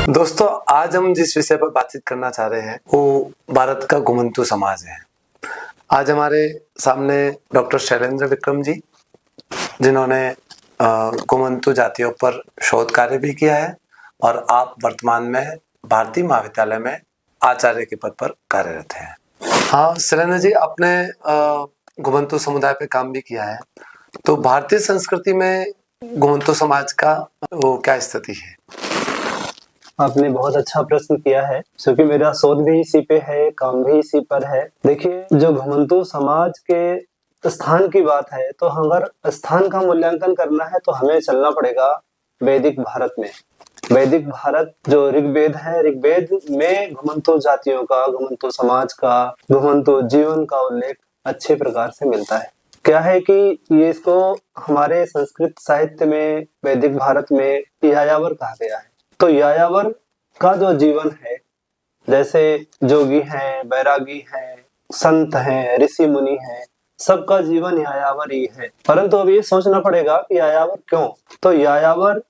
दोस्तों, आज हम जिस विषय पर बातचीत करना चाह रहे हैं वो भारत का घुमंतू समाज है। आज हमारे सामने डॉक्टर शैलेंद्र विक्रम जी, जिन्होंने घुमंतू जातियों पर शोध कार्य भी किया है और आप वर्तमान में भारतीय महाविद्यालय में आचार्य के पद पर कार्यरत हैं। हाँ शैलेंद्र जी, आपने घुमंतू समुदाय पे काम भी किया है, तो भारतीय संस्कृति में घुमंतू समाज का वो क्या स्थिति है? आपने बहुत अच्छा प्रश्न किया है, क्योंकि मेरा शोध भी इसी पे है, काम भी इसी पर है। देखिए, जो घुमंतू समाज के स्थान की बात है, तो अगर स्थान का मूल्यांकन करना है तो हमें चलना पड़ेगा वैदिक भारत में। वैदिक भारत जो ऋग्वेद है, ऋग्वेद में घुमंतू जातियों का, घुमंतू समाज का, घुमंतू जीवन का उल्लेख अच्छे प्रकार से मिलता है। क्या है कि ये इसको हमारे संस्कृत साहित्य में वैदिक भारत में यायावर कहा गया है। तो यायावर का जो जीवन है, जैसे जोगी हैं, बैरागी हैं, संत हैं, ऋषि मुनि हैं, सबका जीवन यायावर ही है। परंतु अब ये सोचना पड़ेगा कि यायावर क्यों? तो यायावर,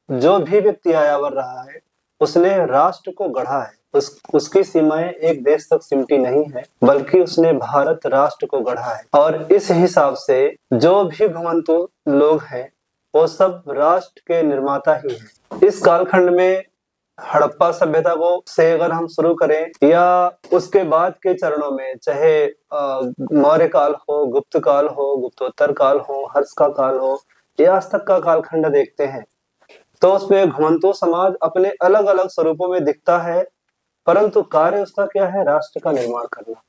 जो भी व्यक्ति यायावर रहा है, उसने राष्ट्र को गढ़ा है। उसकी सीमाएं एक देश तक सिमटी नहीं है, बल्कि उसने भारत राष्ट्र को गढ़ा है। और इस हिसाब से जो भी घुमंतू लोग हैं, वो सब राष्ट्र के निर्माता ही हैं। इस कालखंड में हड़प्पा सभ्यता को से अगर हम शुरू करें, या उसके बाद के चरणों में, चाहे मौर्य काल हो, गुप्त काल हो, गुप्तोत्तर काल हो, हर्ष का काल हो, या आज तक का कालखंड देखते हैं, तो उसमें घुमंतू समाज अपने अलग अलग स्वरूपों में दिखता है, परंतु कार्य उसका क्या है? राष्ट्र का निर्माण करना।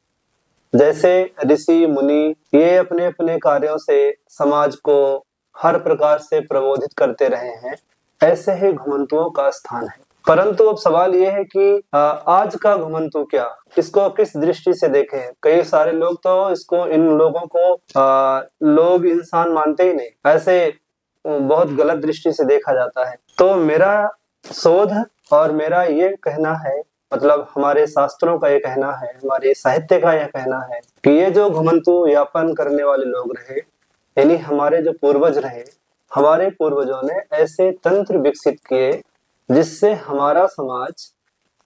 जैसे ऋषि मुनि ये अपने अपने कार्यों से समाज को हर प्रकार से प्रबोधित करते रहे हैं, ऐसे ही घुमंतुओं का स्थान है। परंतु अब सवाल ये है कि आज का घुमंतु क्या, इसको किस दृष्टि से देखें? कई सारे लोग तो इसको, इन लोगों को लोग इंसान मानते ही नहीं, ऐसे बहुत गलत दृष्टि से देखा जाता है। तो मेरा शोध और मेरा ये कहना है, मतलब हमारे शास्त्रों का ये कहना है, हमारे साहित्य का यह कहना है कि ये जो घुमंतु यापन करने वाले लोग रहे, यानी हमारे जो पूर्वज रहे, हमारे पूर्वजों ने ऐसे तंत्र विकसित किए जिससे हमारा समाज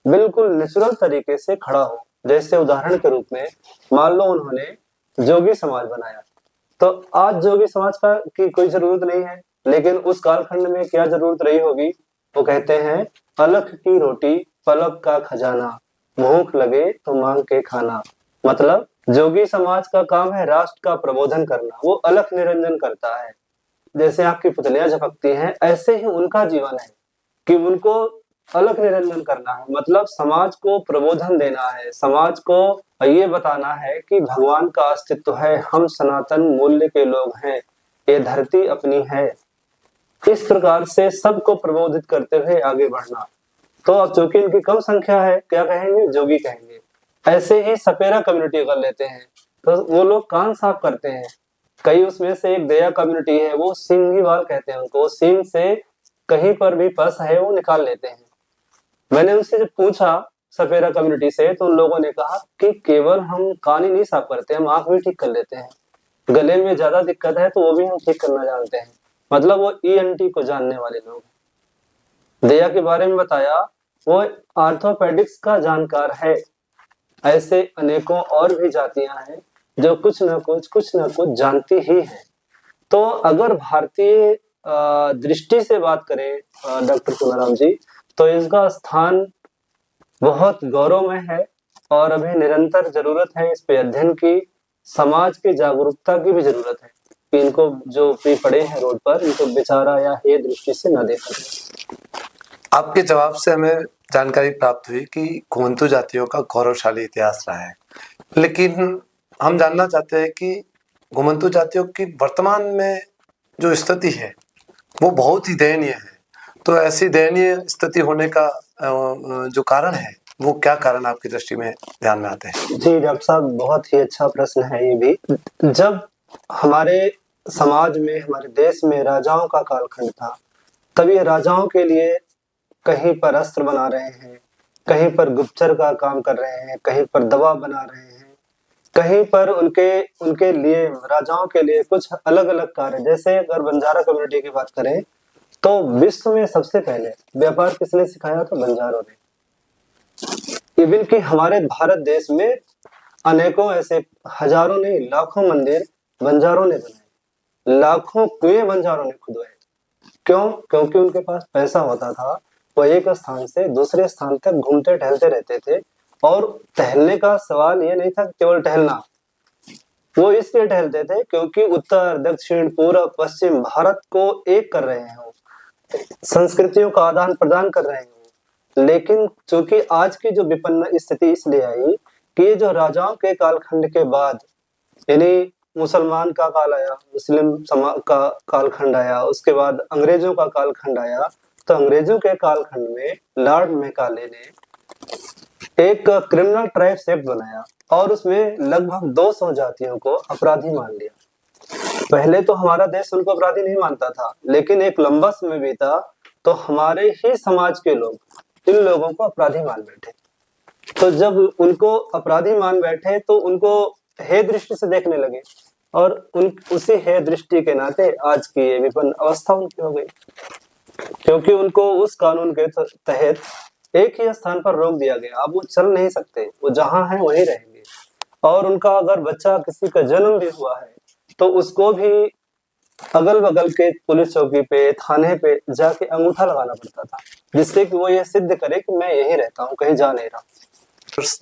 बिल्कुल नेचुरल तरीके से खड़ा हो। जैसे उदाहरण के रूप में मान लो उन्होंने जोगी समाज बनाया, तो आज जोगी समाज का की कोई जरूरत नहीं है, लेकिन उस कालखंड में क्या जरूरत रही होगी? वो कहते हैं, अलख की रोटी पलक का खजाना, भूख लगे तो मांग के खाना। मतलब जोगी समाज का काम है राष्ट्र का प्रबोधन करना, वो अलख निरंजन करता है। जैसे आपकी पुतलियां झपकती हैं, ऐसे ही उनका जीवन है कि उनको अलख निरंजन करना है, मतलब समाज को प्रबोधन देना है, समाज को ये बताना है कि भगवान का अस्तित्व है, हम सनातन मूल्य के लोग हैं, ये धरती अपनी है। इस प्रकार से सबको प्रबोधित करते हुए आगे बढ़ना। तो अब चूंकि इनकी कम संख्या है, क्या कहेंगे? जोगी कहेंगे। ऐसे ही सपेरा कम्युनिटी कर लेते हैं, तो वो लोग कान साफ करते हैं। कई उसमें से एक दया कम्युनिटी है, वो सिंहीवाल कहते हैं उनको, सिंह से कहीं पर भी पस है वो निकाल लेते हैं। मैंने उनसे जब पूछा सपेरा कम्युनिटी से, तो उन लोगों ने कहा कि केवल हम कान ही नहीं साफ करते, हम आंख भी ठीक कर लेते हैं। गले में ज्यादा दिक्कत है तो वो भी हम ठीक करना जानते हैं। मतलब वो ईएनटी को जानने वाले लोग। दया के बारे में बताया, वो आर्थोपेडिक्स का जानकार है। ऐसे अनेकों और भी जातियां हैं जो कुछ न कुछ जानती ही हैं। तो अगर भारतीय दृष्टि से बात करें डॉक्टर पुनाराम जी, तो इसका स्थान बहुत गौरवमय है और अभी निरंतर जरूरत है इस पे अध्ययन की, समाज की जागरूकता की भी जरूरत है कि इनको जो भी पड़े हैं रोड पर, इनको बेचारा या हे दृष्टि से न देखा जाए। आपके जवाब से हमें जानकारी प्राप्त हुई कि घुमंतू जातियों का गौरवशाली इतिहास रहा है, लेकिन हम जानना चाहते हैं कि घुमंतू जातियों की वर्तमान में जो स्थिति है वो बहुत ही दयनीय है। तो ऐसी दयनीय स्थिति होने का जो कारण है, वो क्या कारण आपकी दृष्टि में ध्यान में आते हैं? जी डॉक्टर साहब, बहुत ही अच्छा प्रश्न है ये भी। जब हमारे समाज में, हमारे देश में राजाओं का कालखंड था, तब ये राजाओं के लिए कहीं पर अस्त्र बना रहे हैं, कहीं पर गुप्तचर का काम कर रहे हैं, कहीं पर दवा बना रहे हैं, कहीं पर उनके उनके लिए, राजाओं के लिए कुछ अलग अलग कार्य। जैसे अगर बंजारा कम्युनिटी की बात करें, तो विश्व में सबसे पहले व्यापार किसने सिखाया? तो बंजारों ने। इवन कि हमारे भारत देश में अनेकों ऐसे हजारों नहीं लाखों मंदिर बंजारों ने बनाए, लाखों कुएं बंजारों ने खुदवाए। क्यों? क्योंकि उनके पास पैसा होता था, वो एक स्थान से दूसरे स्थान तक घूमते टहलते रहते थे। और टहलने का सवाल ये नहीं था केवल टहलना, वो इसलिए टहलते थे क्योंकि उत्तर दक्षिण पूरब पश्चिम भारत को एक कर रहे हैं, वो संस्कृतियों का आदान प्रदान कर रहे हैं। लेकिन चूंकि आज की जो विपन्न स्थिति इसलिए आई कि ये जो राजाओं के कालखंड के बाद, यानी मुसलमान का काल आया, मुस्लिम का कालखंड आया, उसके बाद अंग्रेजों का कालखंड आया। तो अंग्रेजों के कालखंड में लॉर्ड मैकाले ने एक क्रिमिनल ट्राइब्स एक्ट बनाया और उसमें लगभग 200 जातियों को अपराधी मान लिया। पहले तो हमारा देश उनको अपराधी नहीं मानता था, लेकिन एक लंबा समय बीता तो हमारे ही समाज के लोग इन लोगों को अपराधी मान बैठे। तो जब उनको अपराधी मान बैठे तो उनको हे दृष्टि से देखने लगे और उसी हे दृष्टि के नाते आज की ये विपन्न अवस्था उनकी हो गई, क्योंकि उनको उस कानून के तहत एक ही स्थान पर रोक दिया गया। अब वो चल नहीं सकते, वो जहां हैं वहीं रहेंगे। और उनका अगर बच्चा किसी का जन्म भी हुआ है तो उसको भी अगल बगल के पुलिस चौकी पे थाने पे जाके अंगूठा लगाना पड़ता था, जिससे कि वो ये सिद्ध करे कि मैं यहीं रहता हूँ, कहीं जा नहीं रहा।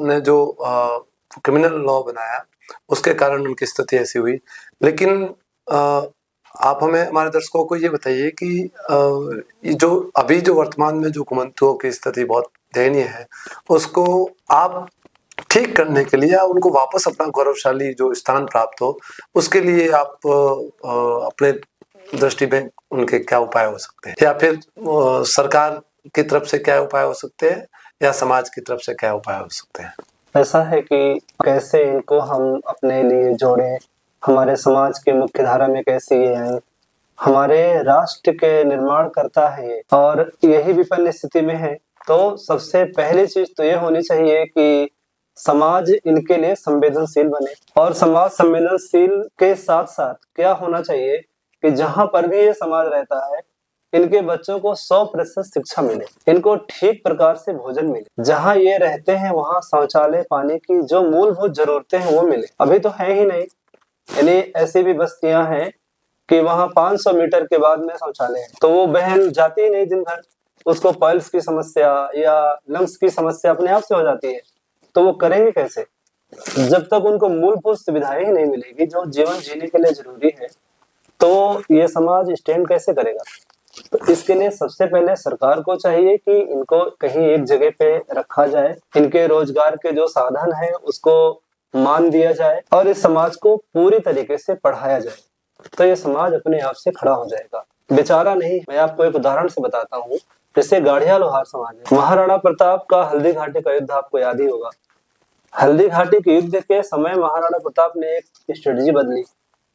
ने जो क्रिमिनल लॉ बनाया उसके कारण उनकी स्थिति ऐसी हुई। लेकिन आप हमें हमारे दर्शकों को ये बताइए कि ये जो अभी जो वर्तमान में जो घुमंतुओं की स्थिति बहुत दयनीय है, उसको आप ठीक करने के लिए या उनको वापस अपना गौरवशाली जो स्थान प्राप्त हो, उसके लिए आप अपने दृष्टि में उनके क्या उपाय हो सकते हैं, या फिर सरकार की तरफ से क्या उपाय हो सकते हैं, या समाज की तरफ से क्या उपाय हो सकते हैं? ऐसा है कि कैसे इनको हम अपने लिए जोड़ें, हमारे समाज के मुख्य धारा में कैसे ये आए, हमारे राष्ट्र के निर्माण करता है ये, और यही विपन्न स्थिति में है। तो सबसे पहली चीज तो ये होनी चाहिए कि समाज इनके लिए संवेदनशील बने। और समाज संवेदनशील के साथ साथ क्या होना चाहिए कि जहां पर भी ये समाज रहता है इनके बच्चों को 100% शिक्षा मिले, इनको ठीक प्रकार से भोजन मिले, जहां ये रहते हैं वहां शौचालय पानी की जो मूलभूत जरूरतें हैं वो मिले। अभी तो है ही नहीं, यानी ऐसी भी बस्तियां हैं कि वहां 500 मीटर के बाद में शौचालय है, तो वो बहन जाती ही नहीं दिन भर, उसको पाइल्स की समस्या या लंग्स की समस्या अपने आप से हो जाती है। तो वो करेंगे कैसे जब तक उनको मूलभूत सुविधाएं ही नहीं मिलेगी जो जीवन जीने के लिए जरूरी है? तो ये समाज स्टैंड कैसे करेगा? तो इसके लिए सबसे पहले सरकार को चाहिए कि इनको कहीं एक जगह पे रखा जाए, इनके रोजगार के जो साधन है उसको मान दिया जाए और इस समाज को पूरी तरीके से पढ़ाया जाए, तो ये समाज अपने आप से खड़ा हो जाएगा। बेचारा नहीं, मैं आपको एक उदाहरण से बताता हूँ। जैसे गाड़िया लोहार समाज है, महाराणा प्रताप का हल्दी घाटी का युद्ध आपको याद ही होगा। हल्दी घाटी के युद्ध के समय महाराणा प्रताप ने एक स्ट्रेटजी बदली,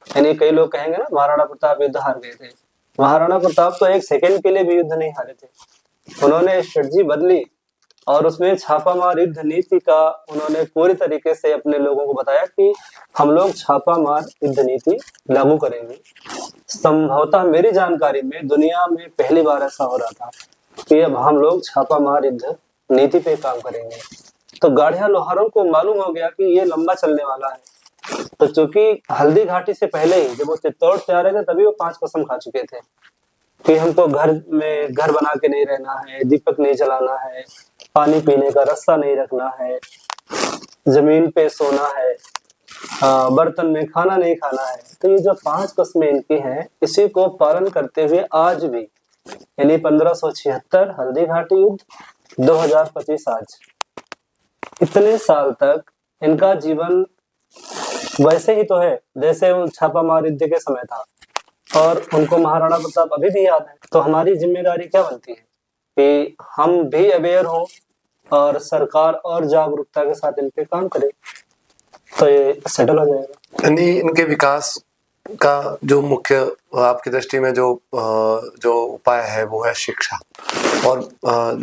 यानी कई लोग कहेंगे ना महाराणा प्रताप युद्ध हार गए थे, महाराणा प्रताप तो एक सेकंड के लिए भी युद्ध नहीं हारे थे। उन्होंने स्ट्रेटजी बदली और उसमें छापामार युद्ध नीति का उन्होंने पूरी तरीके से अपने लोगों को बताया कि हम लोग छापामार युद्ध नीति लागू करेंगे। संभवतः मेरी जानकारी में दुनिया में पहली बार ऐसा हो रहा था कि अब हम लोग छापामार युद्ध नीति पे काम करेंगे। तो गाड़िया लोहारों को मालूम हो गया कि ये लंबा चलने वाला है। तो चूंकि हल्दी घाटी से पहले ही जब वो चित्तौड़ से आ रहे थे तभी वो 5 कसम खा चुके थे कि हमको घर बना के नहीं रहना है, दीपक नहीं जलाना है, पानी पीने का रास्ता नहीं रखना है, जमीन पे सोना है, बर्तन में खाना नहीं खाना है। तो ये जो 5 कस्में इनकी हैं, इसी को पालन करते हुए आज भी, यानी 1576 हल्दी घाटी युद्ध, 2025 आज, इतने साल तक इनका जीवन वैसे ही तो है जैसे वो छापामार युद्ध के समय था, और उनको महाराणा प्रताप अभी भी याद है। तो हमारी जिम्मेदारी क्या बनती है कि हम भी अवेयर हो और सरकार और जागरूकता के साथ इन पे काम करे, तो ये सेटल हो जाएगा। यानी इनके विकास का जो मुख्य आपकी दृष्टि में जो उपाय है वो है शिक्षा, और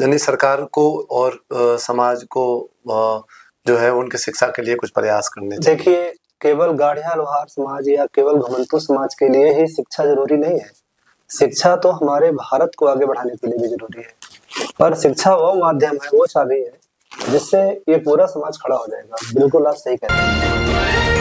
यानी सरकार को और समाज को जो है उनके शिक्षा के लिए कुछ प्रयास करने चाहिए। देखिए, केवल गाड़िया लोहार समाज या केवल घुमंतु समाज के लिए ही शिक्षा जरूरी नहीं है। शिक्षा तो हमारे भारत को आगे बढ़ाने के लिए भी जरूरी है, पर शिक्षा वो माध्यम है, वो चाबी है जिससे ये पूरा समाज खड़ा हो जाएगा। बिल्कुल आप सही कह रहे हैं।